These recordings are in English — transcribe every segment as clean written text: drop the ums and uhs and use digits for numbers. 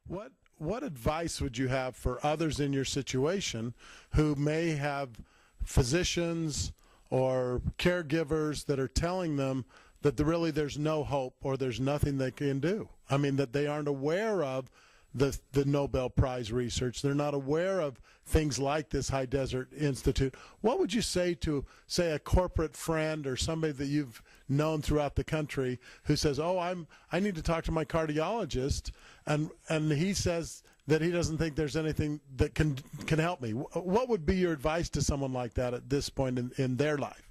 What advice would you have for others in your situation who may have physicians or caregivers that are telling them that really there's no hope or there's nothing they can do? I mean, that they aren't aware of the Nobel Prize research. They're not aware of things like this High Desert Institute. What would you say to, say, a corporate friend or somebody that you've known throughout the country who says, "Oh, I need to talk to my cardiologist," and he says that he doesn't think there's anything that can help me? What would be your advice to someone like that at this point in their life?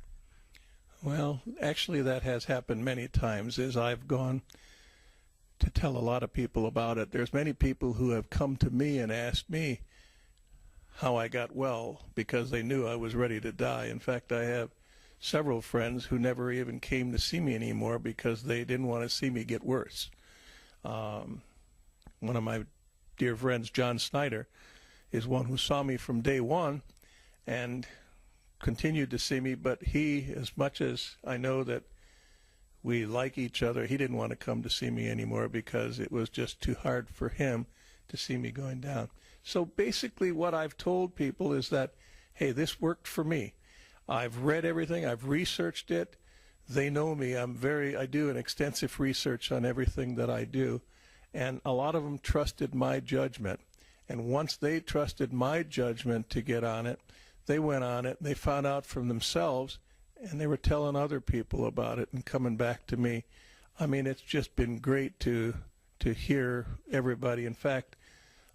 Well, actually, that has happened many times as I've gone to tell a lot of people about it. There's many people who have come to me and asked me how I got well because they knew I was ready to die. In fact, I have several friends who never even came to see me anymore because they didn't want to see me get worse. One of my dear friends, John Snyder, is one who saw me from day one and continued to see me, but he, as much as I know that we like each other, he didn't want to come to see me anymore because it was just too hard for him to see me going down. So basically what I've told people is that, hey, this worked for me. I've read everything, I've researched it. They know me. I do an extensive research on everything that I do. And a lot of them trusted my judgment. And once they trusted my judgment to get on it, they went on it and they found out from themselves, and they were telling other people about it and coming back to me. I mean, it's just been great to hear everybody. In fact,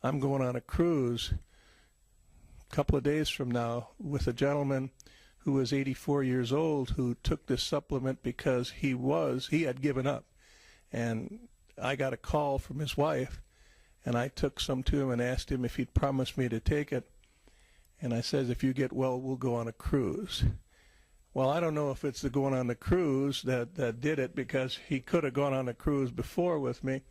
I'm going on a cruise a couple of days from now with a gentleman who was 84 years old who took this supplement because he had given up. And I got a call from his wife, and I took some to him and asked him if he'd promised me to take it. And I says, if you get well, we'll go on a cruise. Well, I don't know if it's the going on the cruise that did it, because he could have gone on a cruise before with me,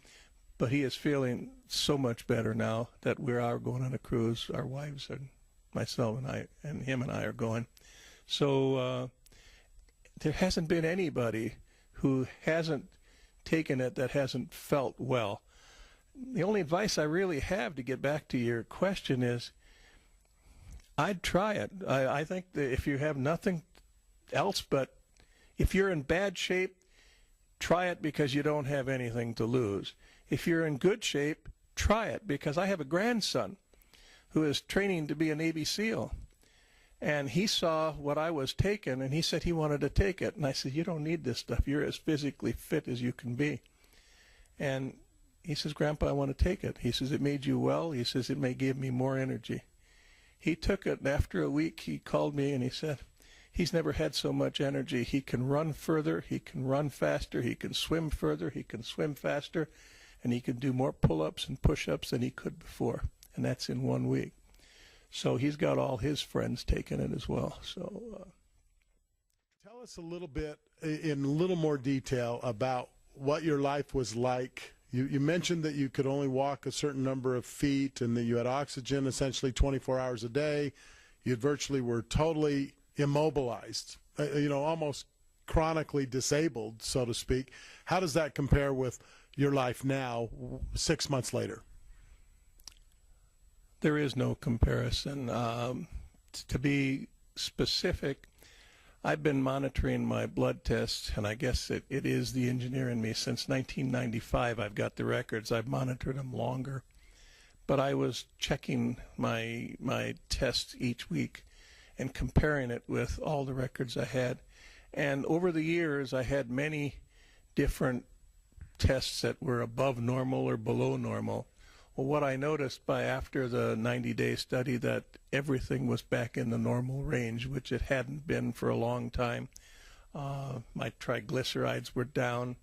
but he is feeling so much better now that we are going on a cruise. Our wives and myself and I and him and I are going. So there hasn't been anybody who hasn't taken it that hasn't felt well. The only advice I really have, to get back to your question, is I'd try it. I think that if you have nothing else, but if you're in bad shape, try it because you don't have anything to lose. If you're in good shape, try it, because I have a grandson who is training to be a Navy SEAL, and he saw what I was taking, and he said he wanted to take it. And I said, you don't need this stuff. You're as physically fit as you can be. And he says, Grandpa, I want to take it. He says, it made you well. He says, it may give me more energy. He took it, and after a week he called me and he said, he's never had so much energy. He can run further, he can run faster, he can swim further, he can swim faster, and he can do more pull-ups and push-ups than he could before. And that's in 1 week. So he's got all his friends taking it as well. So tell us a little bit, in a little more detail, about what your life was like. You mentioned that you could only walk a certain number of feet and that you had oxygen essentially 24 hours a day. You virtually were totally immobilized, almost chronically disabled, so to speak. How does that compare with your life now, 6 months later? There is no comparison. To be specific, I've been monitoring my blood tests, and I guess it is the engineer in me. Since 1995, I've got the records. I've monitored them longer. But I was checking my tests each week and comparing it with all the records I had. And over the years, I had many different tests that were above normal or below normal. Well, what I noticed after the 90-day study, that everything was back in the normal range, which it hadn't been for a long time. My triglycerides were down.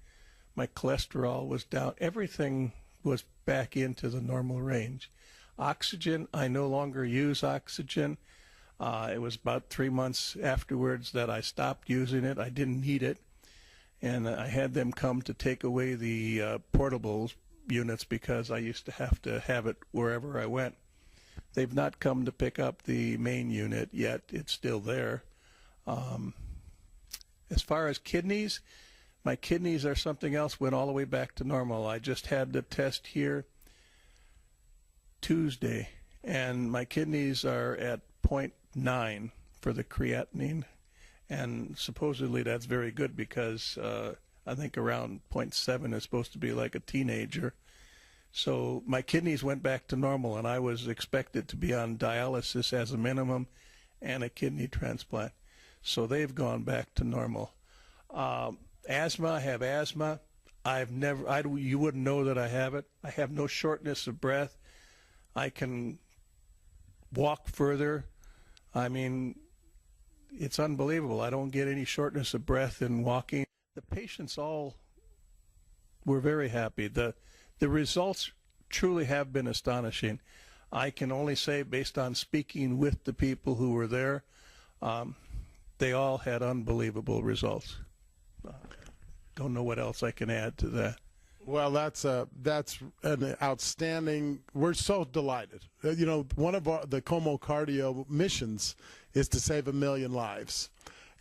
My cholesterol was down. Everything was back into the normal range. Oxygen, I no longer use oxygen. It was about 3 months afterwards that I stopped using it. I didn't need it. And I had them come to take away the portable units because I used to have it wherever I went. They've not come to pick up the main unit yet. It's still there. As far as kidneys, my kidneys are something else, went all the way back to normal. I just had the test here Tuesday, and my kidneys are at 0.9 for the creatinine, and supposedly that's very good because I think around 0.7 is supposed to be like a teenager. So my kidneys went back to normal, and I was expected to be on dialysis as a minimum and a kidney transplant. So they've gone back to normal. Asthma, I have asthma. You wouldn't know that I have it. I have no shortness of breath. I can walk further. I mean, it's unbelievable. I don't get any shortness of breath in walking. The patients all were very happy. The results truly have been astonishing. I can only say, based on speaking with the people who were there, they all had unbelievable results. Don't know what else I can add to that. Well, that's an outstanding. We're so delighted. You know, one of the Como Cardio missions is to save 1 million lives.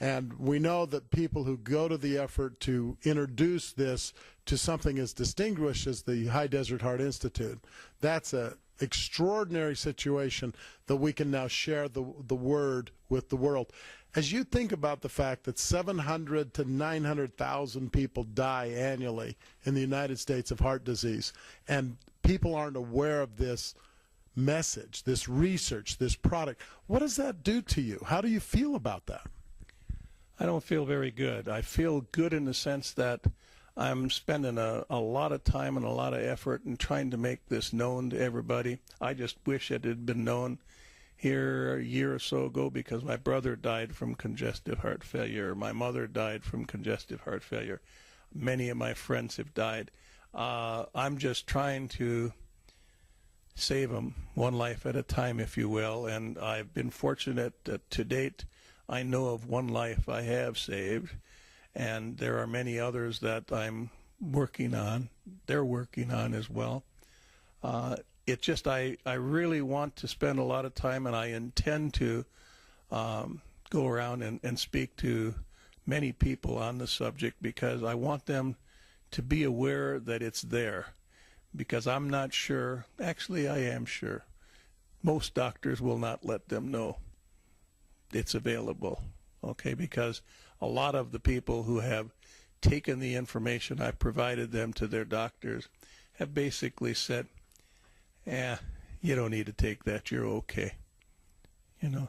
And we know that people who go to the effort to introduce this to something as distinguished as the High Desert Heart Institute, that's an extraordinary situation that we can now share the word with the world. As you think about the fact that 700 to 900,000 people die annually in the United States of heart disease, and people aren't aware of this message, this research, this product, what does that do to you? How do you feel about that? I don't feel very good. I feel good in the sense that I'm spending a lot of time and a lot of effort in trying to make this known to everybody. I just wish it had been known here a year or so ago, because my brother died from congestive heart failure. My mother died from congestive heart failure. Many of my friends have died. I'm just trying to save them one life at a time, if you will, and I've been fortunate that to date I know of one life I have saved, and there are many others that I'm working on. They're working on as well. It just, I really want to spend a lot of time, and I intend to go around and speak to many people on the subject, because I want them to be aware that it's there. Because I'm not sure, actually I am sure, most doctors will not let them know it's available, okay? Because a lot of the people who have taken the information I provided them to their doctors have basically said, you don't need to take that, you're okay, you know.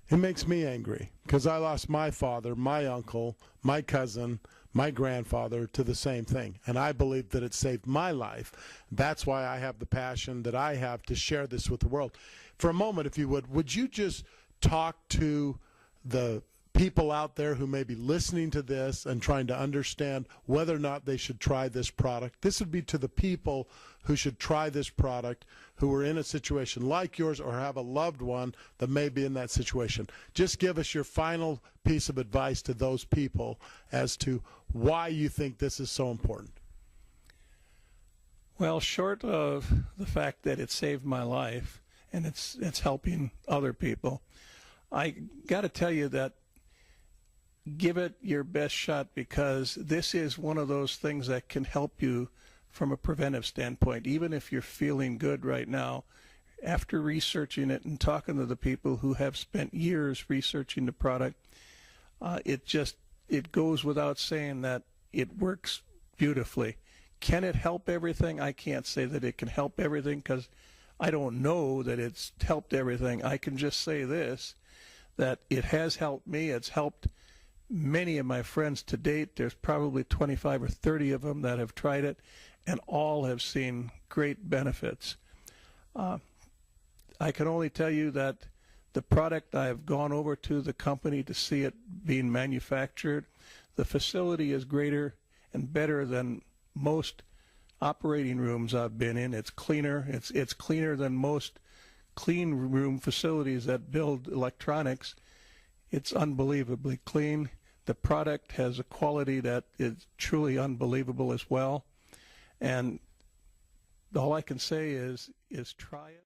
It makes me angry, because I lost my father, my uncle, my cousin, my grandfather to the same thing, and I believe that it saved my life. That's why I have the passion that I have to share this with the world. For a moment, if you would you just talk to the people out there who may be listening to this and trying to understand whether or not they should try this product? This would be to the people who should try this product, who are in a situation like yours or have a loved one that may be in that situation. Just give us your final piece of advice to those people as to why you think this is so important. Well, short of the fact that it saved my life and it's helping other people, I got to tell you that give it your best shot, because this is one of those things that can help you from a preventive standpoint. Even if you're feeling good right now, after researching it and talking to the people who have spent years researching the product, it goes without saying that it works beautifully. Can it help everything? I can't say that it can help everything, because I don't know that it's helped everything. I can just say this, that it has helped me. It's helped many of my friends to date. There's probably 25 or 30 of them that have tried it, and all have seen great benefits. I can only tell you that the product, I have gone over to the company to see it being manufactured. The facility is greater and better than most operating rooms I've been in. It's cleaner. It's cleaner than most clean room facilities that build electronics. It's unbelievably clean. The product has a quality that is truly unbelievable as well. And all I can say is try it.